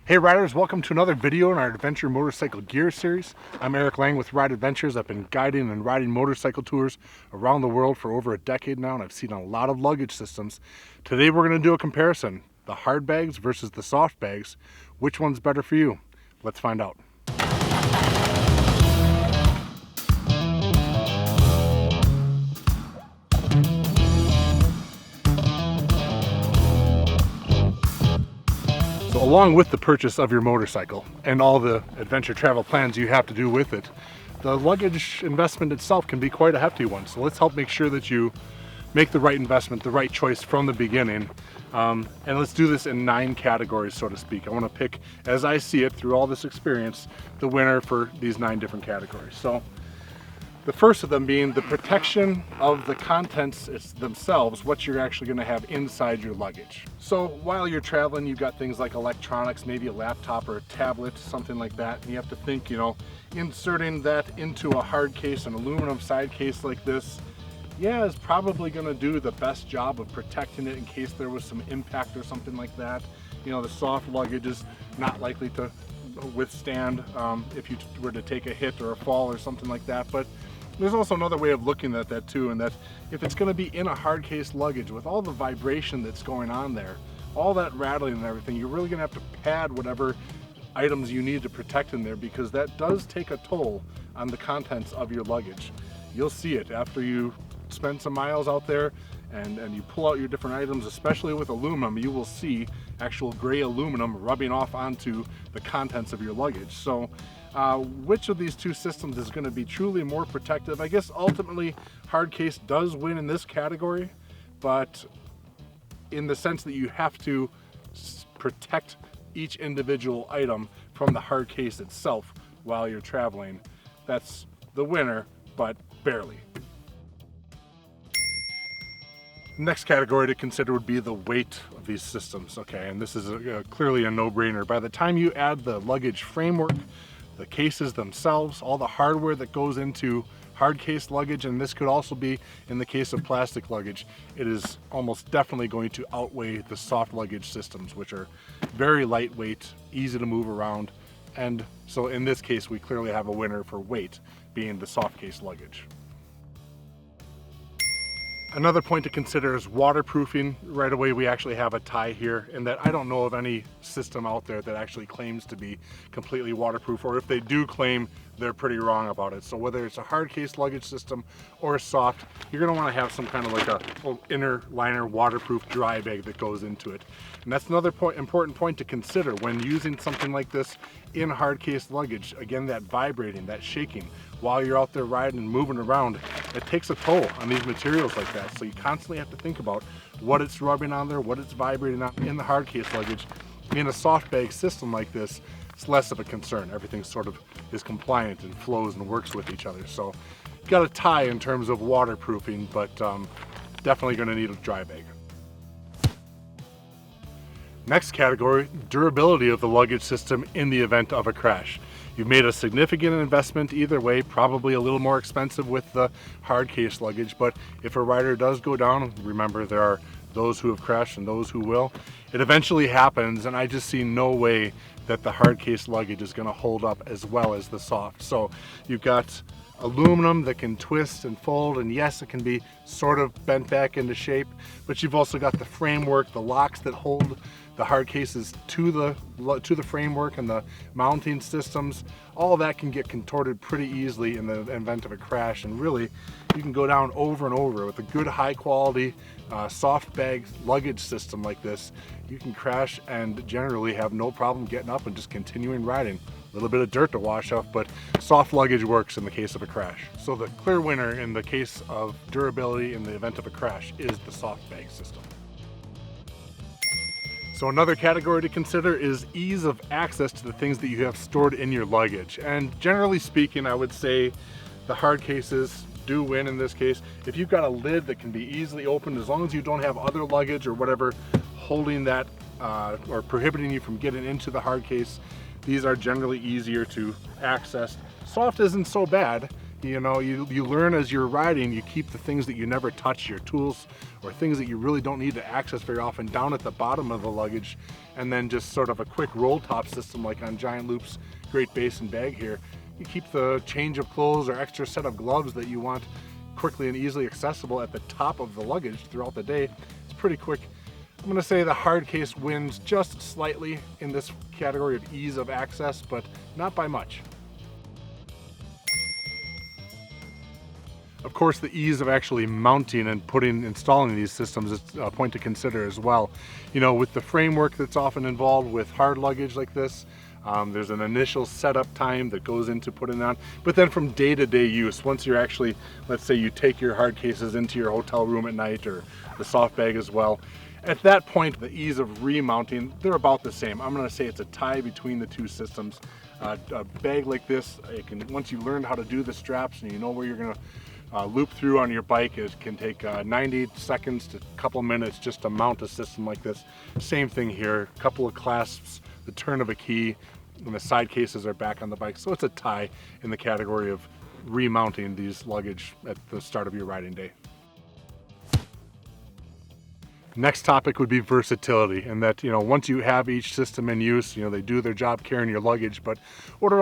Hey riders, welcome to another video in our Adventure Motorcycle Gear series. I'm Eric Lang with Ride Adventures. I've been guiding and riding motorcycle tours around the world for over a decade now, and I've seen a lot of luggage systems. Today we're going to do a comparison, the hard bags versus the soft bags. Which one's better for you? Let's find out. So along with the purchase of your motorcycle and all the adventure travel plans you have to do with it, the luggage investment itself can be quite a hefty one. So let's help make sure that you make the right investment, the right choice from the beginning. And let's do this in 9 categories, so to speak. I want to pick, as I see it through all this experience, the winner for these 9 different categories. So the first of them being the protection of the contents themselves, what you're actually going to have inside your luggage. So while you're traveling, you've got things like electronics, maybe a laptop or a tablet, something like that. And you have to think, inserting that into a hard case, an aluminum side case like this, is probably going to do the best job of protecting it in case there was some impact or something like that. The soft luggage is not likely to withstand if you were to take a hit or a fall or something like that. But there's also another way of looking at that too, and that if it's going to be in a hard case luggage with all the vibration that's going on there, all that rattling and everything, you're really going to have to pad whatever items you need to protect in there, because that does take a toll on the contents of your luggage. You'll see it after you spend some miles out there and you pull out your different items, especially with aluminum. You will see actual gray aluminum rubbing off onto the contents of your luggage. So which of these 2 systems is going to be truly more protective? I guess ultimately hard case does win in this category, but in the sense that you have to protect each individual item from the hard case itself while you're traveling, that's the winner, but barely. Next category to consider would be the weight of these systems. Okay, and this is clearly a no-brainer. By the time you add the luggage framework, the cases themselves, all the hardware that goes into hard case luggage, and this could also be in the case of plastic luggage, it is almost definitely going to outweigh the soft luggage systems, which are very lightweight, easy to move around. And so in this case, we clearly have a winner for weight, being the soft case luggage. Another point to consider is waterproofing. Right away we actually have a tie here, in that I don't know of any system out there that actually claims to be completely waterproof, or if they do claim, they're pretty wrong about it. So whether it's a hard case luggage system or a soft, you're going to want to have some kind of like a little inner liner waterproof dry bag that goes into it. And that's another important point to consider when using something like this in hard case luggage. Again, that vibrating, that shaking while you're out there riding and moving around, it takes a toll on these materials like that. So you constantly have to think about what it's rubbing on there, what it's vibrating on in the hard case luggage. In a soft bag system like this, it's less of a concern. Everything sort of is compliant and flows and works with each other. So you got a tie in terms of waterproofing, but definitely going to need a dry bag. Next category, durability of the luggage system in the event of a crash. You've made a significant investment either way, probably a little more expensive with the hard case luggage, but if a rider does go down, remember there are those who have crashed and those who will. It eventually happens, and I just see no way that the hard case luggage is going to hold up as well as the soft. So you've got aluminum that can twist and fold, and yes, it can be sort of bent back into shape, but you've also got the framework, the locks that hold the hard cases to the framework, and the mounting systems. All that can get contorted pretty easily in the event of a crash, and really you can go down over and over. With a good high quality soft bag luggage system like this, you can crash and generally have no problem getting up and just continuing riding. A little bit of dirt to wash off, but soft luggage works in the case of a crash. So the clear winner in the case of durability in the event of a crash is the soft bag system. So another category to consider is ease of access to the things that you have stored in your luggage. And generally speaking, I would say the hard cases do win in this case. If you've got a lid that can be easily opened, as long as you don't have other luggage or whatever holding that or prohibiting you from getting into the hard case, these are generally easier to access. Soft isn't so bad. You know, you learn as you're riding. You keep the things that you never touch, your tools or things that you really don't need to access very often, down at the bottom of the luggage, and then just sort of a quick roll top system like on Giant Loop's Great Basin bag here. You keep the change of clothes or extra set of gloves that you want quickly and easily accessible at the top of the luggage throughout the day. It's pretty quick. I'm going to say the hard case wins just slightly in this category of ease of access, but not by much. Of course, the ease of actually mounting and installing these systems is a point to consider as well. You know, with the framework that's often involved with hard luggage like this, there's an initial setup time that goes into putting it on, but then from day-to-day use, once you're actually, let's say you take your hard cases into your hotel room at night, or the soft bag as well, at that point, the ease of remounting, they're about the same. I'm going to say it's a tie between the two systems. A bag like this, once you learn how to do the straps and you know where you're going to loop through on your bike, it can take 90 seconds to a couple minutes just to mount a system like this. Same thing here, a couple of clasps, the turn of a key, and the side cases are back on the bike. So it's a tie in the category of remounting these luggage at the start of your riding day. Next topic would be versatility, and that, you know, once you have each system in use, you know, they do their job carrying your luggage, but what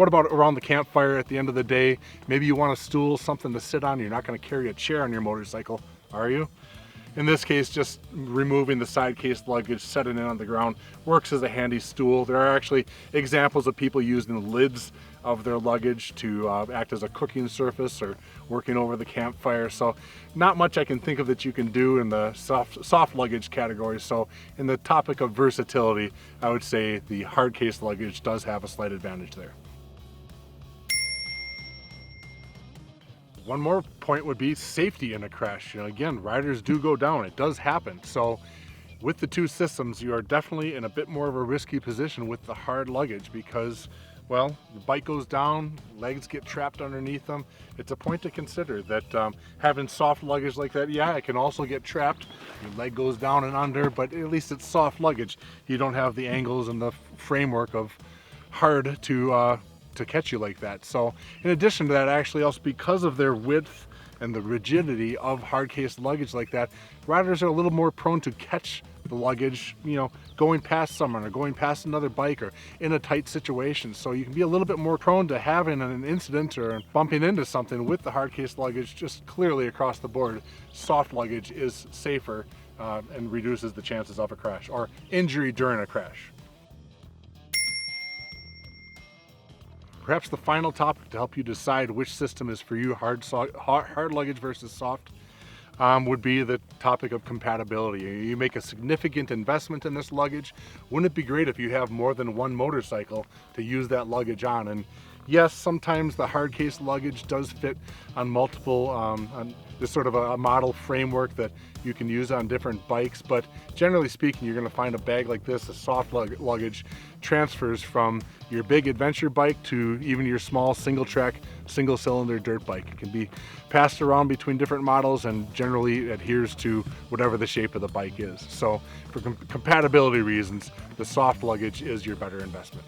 about around the campfire at the end of the day? Maybe you want a stool, something to sit on. You're not going to carry a chair on your motorcycle, are you? In this case, just removing the side case luggage, setting it on the ground, works as a handy stool. There are actually examples of people using the lids of their luggage to act as a cooking surface or working over the campfire. So not much I can think of that you can do in the soft luggage category. So in the topic of versatility, I would say the hard case luggage does have a slight advantage there. One more point would be safety in a crash. You know, again, riders do go down. It does happen. So with the two systems, you are definitely in a bit more of a risky position with the hard luggage because, well, the bike goes down, legs get trapped underneath them. It's a point to consider that having soft luggage like that, yeah, it can also get trapped. Your leg goes down and under, but at least it's soft luggage. You don't have the angles and the framework of hard to catch you like that. So in addition to that, actually also because of their width and the rigidity of hard case luggage like that, riders are a little more prone to catch the luggage, you know, going past someone or going past another bike or in a tight situation. So you can be a little bit more prone to having an incident or bumping into something with the hard case luggage. Just clearly across the board, soft luggage is safer and reduces the chances of a crash or injury during a crash. Perhaps the final topic to help you decide which system is for you, hard luggage versus soft, would be the topic of compatibility. You make a significant investment in this luggage. Wouldn't it be great if you have more than one motorcycle to use that luggage on? And yes, sometimes the hard case luggage does fit on multiple, on this sort of a model framework that you can use on different bikes, but generally speaking, you're going to find a bag like this, a soft luggage, transfers from your big adventure bike to even your small single track, single cylinder dirt bike. It can be passed around between different models and generally adheres to whatever the shape of the bike is. So for compatibility reasons, the soft luggage is your better investment.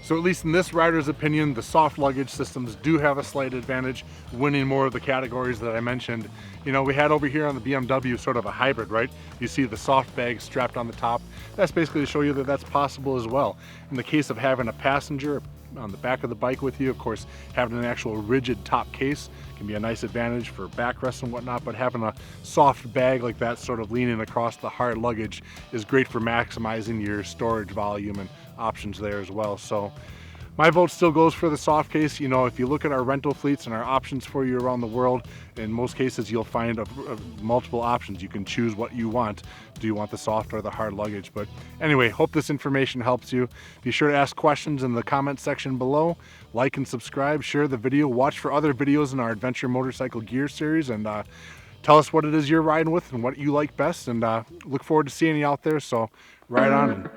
So at least in this rider's opinion, the soft luggage systems do have a slight advantage, winning more of the categories that I mentioned. You know, we had over here on the BMW sort of a hybrid, right? You see the soft bag strapped on the top. That's basically to show you that that's possible as well. In the case of having a passenger on the back of the bike with you, of course, having an actual rigid top case can be a nice advantage for backrest and whatnot, but having a soft bag like that sort of leaning across the hard luggage is great for maximizing your storage volume and options there as well. So my vote still goes for the soft case. You know, if you look at our rental fleets and our options for you around the world, in most cases you'll find multiple options. You can choose what you want. Do you want the soft or the hard luggage? But anyway, hope this information helps you. Be sure to ask questions in the comment section below. Like and subscribe, share the video, watch for other videos in our Adventure Motorcycle Gear series, and tell us what it is you're riding with and what you like best, and look forward to seeing you out there. So ride on and